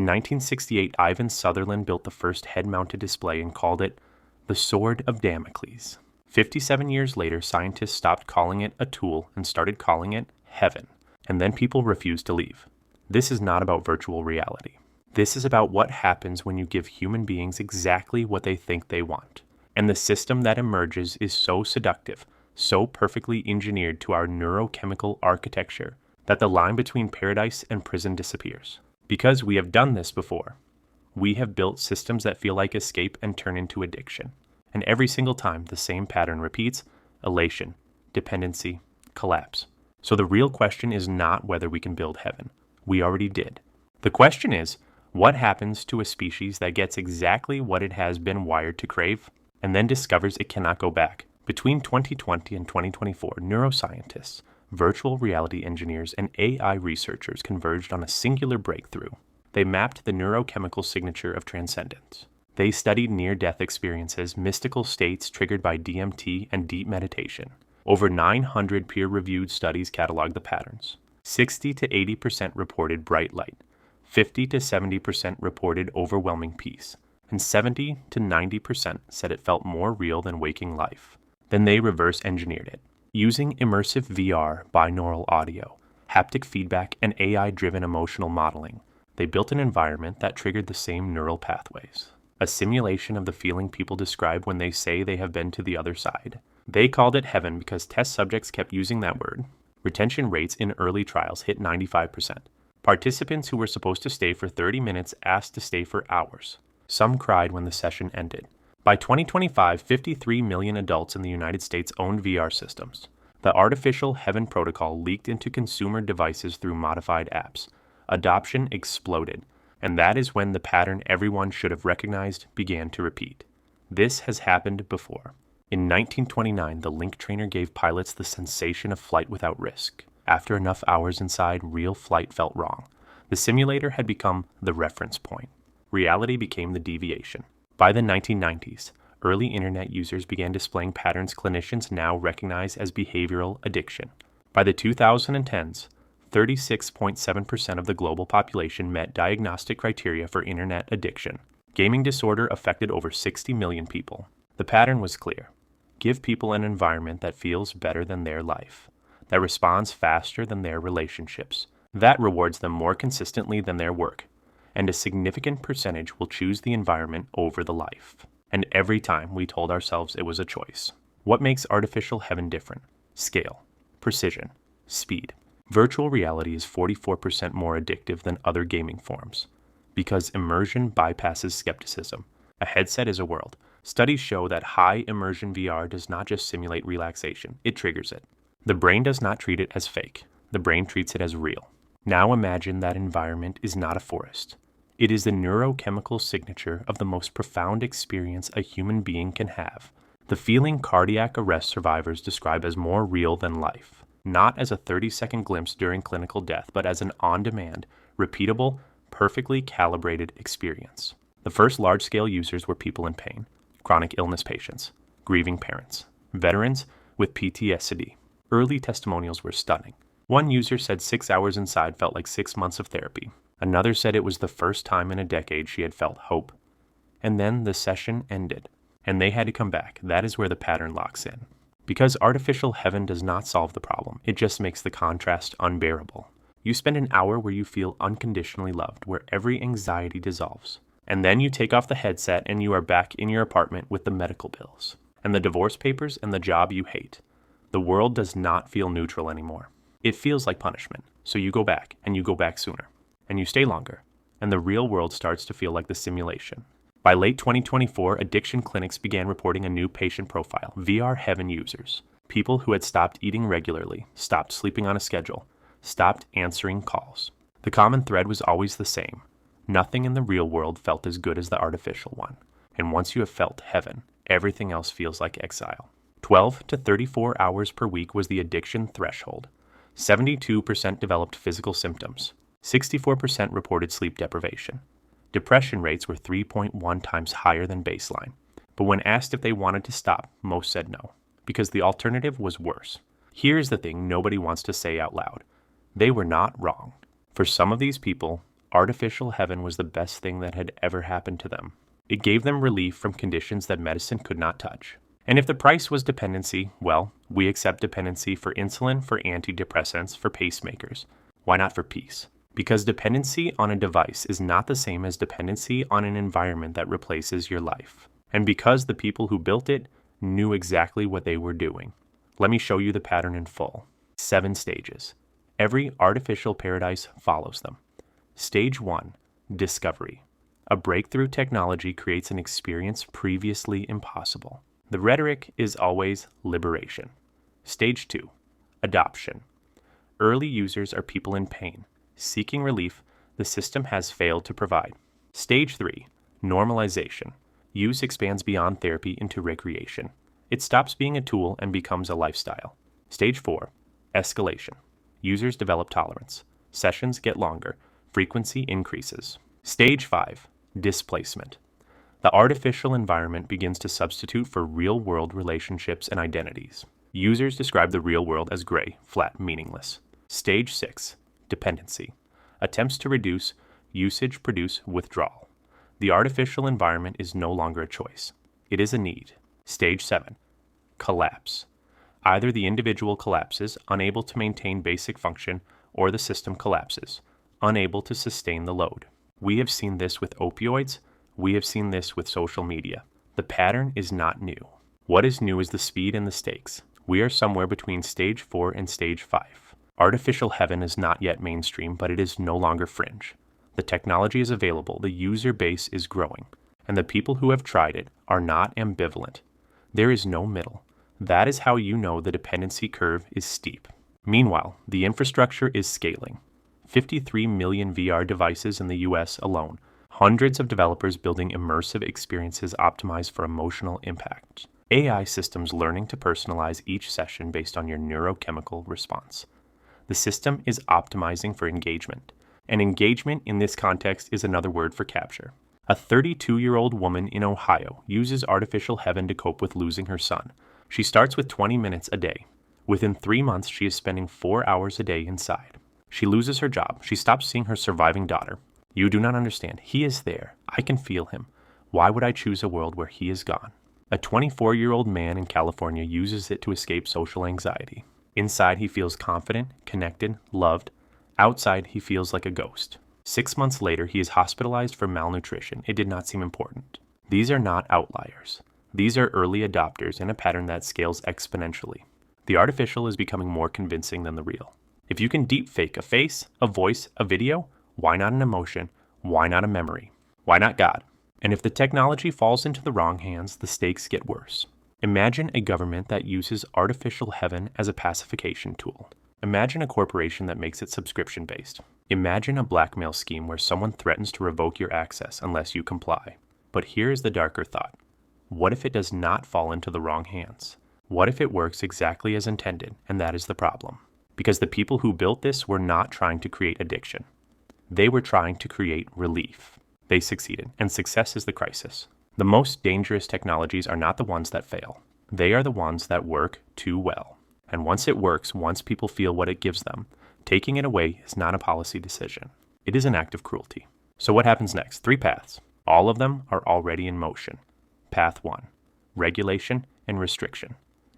1968, Ivan Sutherland built the first head-mounted display and called it the Sword of Damocles. 57 years later, scientists stopped calling it a tool and started calling it heaven, and then people refused to leave. This is not about virtual reality. This is about what happens when you give human beings exactly what they think they want. And the system that emerges is so seductive, so perfectly engineered to our neurochemical architecture, that the line between paradise and prison disappears. Because we have done this before. We have built systems that feel like escape and turn into addiction. And every single time, the same pattern repeats: elation, dependency, collapse. So the real question is not whether we can build heaven. We already did. The question is, what happens to a species that gets exactly what it has been wired to crave, and then discovers it cannot go back? Between 2020 and 2024, neuroscientists, virtual reality engineers, and AI researchers converged on a singular breakthrough. They mapped the neurochemical signature of transcendence. They studied near-death experiences, mystical states triggered by DMT and deep meditation. Over 900 peer-reviewed studies cataloged the patterns. 60 to 80% reported bright light, 50 to 70% reported overwhelming peace, and 70 to 90% said it felt more real than waking life. Then they reverse engineered it. Using immersive VR, binaural audio, haptic feedback, and AI-driven emotional modeling, they built an environment that triggered the same neural pathways. A simulation of the feeling people describe when they say they have been to the other side. They called it heaven because test subjects kept using that word. Retention rates in early trials hit 95%. Participants who were supposed to stay for 30 minutes asked to stay for hours. Some cried when the session ended. By 2025, 53 million adults in the United States owned VR systems. The artificial heaven protocol leaked into consumer devices through modified apps. Adoption exploded, and that is when the pattern everyone should have recognized began to repeat. This has happened before. In 1929, the Link trainer gave pilots the sensation of flight without risk. After enough hours inside, real flight felt wrong. The simulator had become the reference point. Reality became the deviation. By the 1990s, early internet users began displaying patterns clinicians now recognize as behavioral addiction. By the 2010s, 36.7% of the global population met diagnostic criteria for internet addiction. Gaming disorder affected over 60 million people. The pattern was clear. Give people an environment that feels better than their life, that responds faster than their relationships, that rewards them more consistently than their work, and a significant percentage will choose the environment over the life. And every time we told ourselves it was a choice. What makes artificial heaven different? Scale, precision, speed. Virtual reality is 44% more addictive than other gaming forms. Because immersion bypasses skepticism. A headset is a world. Studies show that high immersion VR does not just simulate relaxation, it triggers it. The brain does not treat it as fake. The brain treats it as real. Now imagine that environment is not a forest. It is the neurochemical signature of the most profound experience a human being can have. The feeling cardiac arrest survivors describe as more real than life. Not as a 30-second glimpse during clinical death, but as an on-demand, repeatable, perfectly calibrated experience. The first large-scale users were people in pain, chronic illness patients, grieving parents, veterans with PTSD. Early testimonials were stunning. One user said 6 hours inside felt like 6 months of therapy. Another said it was the first time in a decade she had felt hope. And then the session ended, and they had to come back. That is where the pattern locks in. Because artificial heaven does not solve the problem, it just makes the contrast unbearable. You spend an hour where you feel unconditionally loved, where every anxiety dissolves. And then you take off the headset and you are back in your apartment with the medical bills, and the divorce papers and the job you hate. The world does not feel neutral anymore. It feels like punishment, so you go back, and you go back sooner, and you stay longer, and the real world starts to feel like the simulation. By late 2024, addiction clinics began reporting a new patient profile, VR heaven users, people who had stopped eating regularly, stopped sleeping on a schedule, stopped answering calls. The common thread was always the same. Nothing in the real world felt as good as the artificial one, and once you have felt heaven, everything else feels like exile. 12 to 34 hours per week was the addiction threshold. 72% developed physical symptoms. 64% reported sleep deprivation. Depression rates were 3.1 times higher than baseline. But when asked if they wanted to stop, most said no, because the alternative was worse. Here's the thing nobody wants to say out loud. They were not wrong. For some of these people, artificial heaven was the best thing that had ever happened to them. It gave them relief from conditions that medicine could not touch. And if the price was dependency, well, we accept dependency for insulin, for antidepressants, for pacemakers. Why not for peace? Because dependency on a device is not the same as dependency on an environment that replaces your life. And because the people who built it knew exactly what they were doing. Let me show you the pattern in full. 7 stages. Every artificial paradise follows them. Stage 1, discovery. A breakthrough technology creates an experience previously impossible. The rhetoric is always liberation. Stage 2, adoption. Early users are people in pain, seeking relief the system has failed to provide. Stage 3, normalization. Use expands beyond therapy into recreation. It stops being a tool and becomes a lifestyle. Stage 4, escalation. Users develop tolerance. Sessions get longer. Frequency increases. Stage 5, displacement. The artificial environment begins to substitute for real-world relationships and identities. Users describe the real world as gray, flat, meaningless. Stage 6, dependency. Attempts to reduce usage produce withdrawal. The artificial environment is no longer a choice. It is a need. Stage 7, collapse. Either the individual collapses, unable to maintain basic function, or the system collapses, unable to sustain the load. We have seen this with opioids. We have seen this with social media. The pattern is not new. What is new is the speed and the stakes. We are somewhere between stage 4 and stage 5. Artificial heaven is not yet mainstream, but it is no longer fringe. The technology is available, the user base is growing, and the people who have tried it are not ambivalent. There is no middle. That is how you know the dependency curve is steep. Meanwhile, the infrastructure is scaling. 53 million VR devices in the US alone. Hundreds of developers building immersive experiences optimized for emotional impact. AI systems learning to personalize each session based on your neurochemical response. The system is optimizing for engagement. And engagement in this context is another word for capture. A 32-year-old woman in Ohio uses artificial heaven to cope with losing her son. She starts with 20 minutes a day. Within 3 months, she is spending 4 hours a day inside. She loses her job. She stops seeing her surviving daughter. You do not understand. He is there. I can feel him. Why would I choose a world where he is gone? A 24-year-old man in California uses it to escape social anxiety. Inside, he feels confident, connected, loved. Outside, he feels like a ghost. 6 months later, he is hospitalized for malnutrition. It did not seem important. These are not outliers. These are early adopters in a pattern that scales exponentially. The artificial is becoming more convincing than the real. If you can deepfake a face, a voice, a video, why not an emotion? Why not a memory? Why not God? And if the technology falls into the wrong hands, the stakes get worse. Imagine a government that uses artificial heaven as a pacification tool. Imagine a corporation that makes it subscription-based. Imagine a blackmail scheme where someone threatens to revoke your access unless you comply. But here is the darker thought. What if it does not fall into the wrong hands? What if it works exactly as intended, and that is the problem? Because the people who built this were not trying to create addiction. They were trying to create relief. They succeeded, and success is the crisis. The most dangerous technologies are not the ones that fail. They are the ones that work too well. And once it works, once people feel what it gives them, taking it away is not a policy decision. It is an act of cruelty. So what happens next? 3 paths. All of them are already in motion. Path 1, regulation and restriction.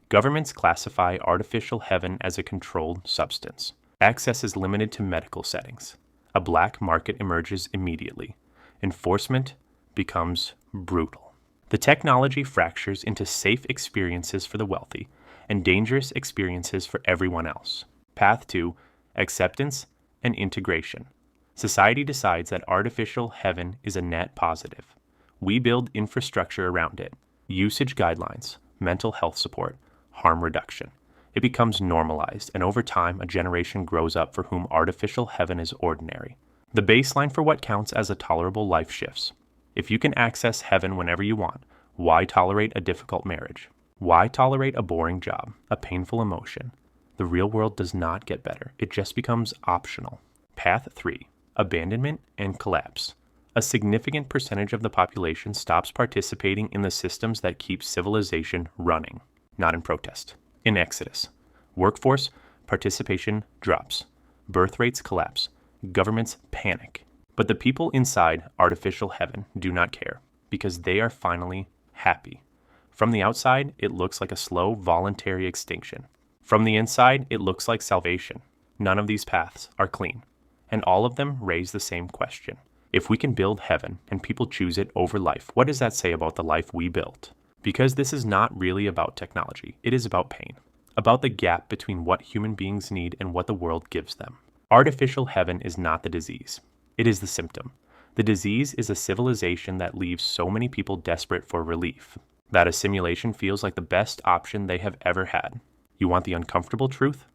Governments classify artificial heaven as a controlled substance. Access is limited to medical settings. A black market emerges immediately. Enforcement becomes brutal. The technology fractures into safe experiences for the wealthy and dangerous experiences for everyone else. Path 2, acceptance and integration. Society decides that artificial heaven is a net positive. We build infrastructure around it, usage guidelines, mental health support, harm reduction. It becomes normalized, and over time, a generation grows up for whom artificial heaven is ordinary. The baseline for what counts as a tolerable life shifts. If you can access heaven whenever you want, why tolerate a difficult marriage? Why tolerate a boring job, a painful emotion? The real world does not get better. It just becomes optional. Path 3, abandonment and collapse. A significant percentage of the population stops participating in the systems that keep civilization running, not in protest. In Exodus, workforce participation drops. Birth rates collapse. Governments panic. But the people inside artificial heaven do not care, because they are finally happy. From the outside, it looks like a slow, voluntary extinction. From the inside, it looks like salvation. None of these paths are clean, and all of them raise the same question. If we can build heaven and people choose it over life, what does that say about the life we built? Because this is not really about technology. It is about pain, about the gap between what human beings need and what the world gives them. Artificial heaven is not the disease. It is the symptom. The disease is a civilization that leaves so many people desperate for relief, that a simulation feels like the best option they have ever had. You want the uncomfortable truth?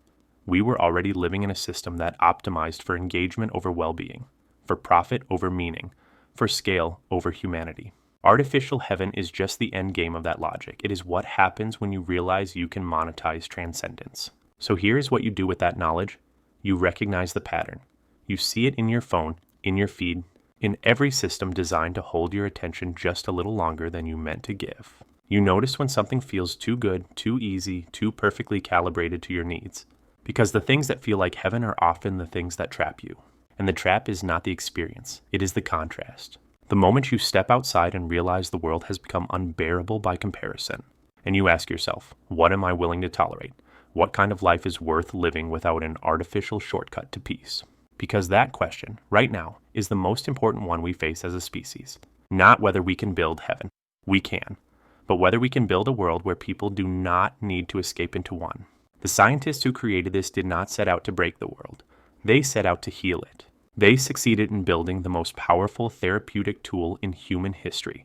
We were already living in a system that optimized for engagement over well-being, for profit over meaning, for scale over humanity. Artificial heaven is just the end game of that logic. It is what happens when you realize you can monetize transcendence. So here's what you do with that knowledge. You recognize the pattern. You see it in your phone, in your feed, in every system designed to hold your attention just a little longer than you meant to give. You notice when something feels too good, too easy, too perfectly calibrated to your needs. Because the things that feel like heaven are often the things that trap you. And the trap is not the experience, it is the contrast. The moment you step outside and realize the world has become unbearable by comparison, and you ask yourself, what am I willing to tolerate? What kind of life is worth living without an artificial shortcut to peace? Because that question, right now, is the most important one we face as a species. Not whether we can build heaven. We can. But whether we can build a world where people do not need to escape into one. The scientists who created this did not set out to break the world. They set out to heal it. They succeeded in building the most powerful therapeutic tool in human history.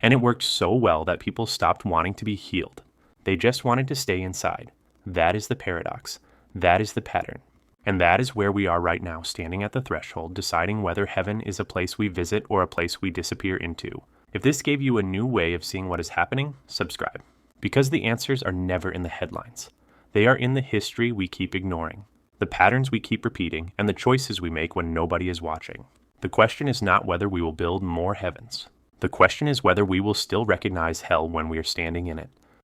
And it worked so well that people stopped wanting to be healed. They just wanted to stay inside. That is the paradox. That is the pattern. And that is where we are right now, standing at the threshold, deciding whether heaven is a place we visit or a place we disappear into. If this gave you a new way of seeing what is happening, subscribe. Because the answers are never in the headlines. They are in the history we keep ignoring, the patterns we keep repeating, and the choices we make when nobody is watching. The question is not whether we will build more heavens. The question is whether we will still recognize hell when we are standing in it.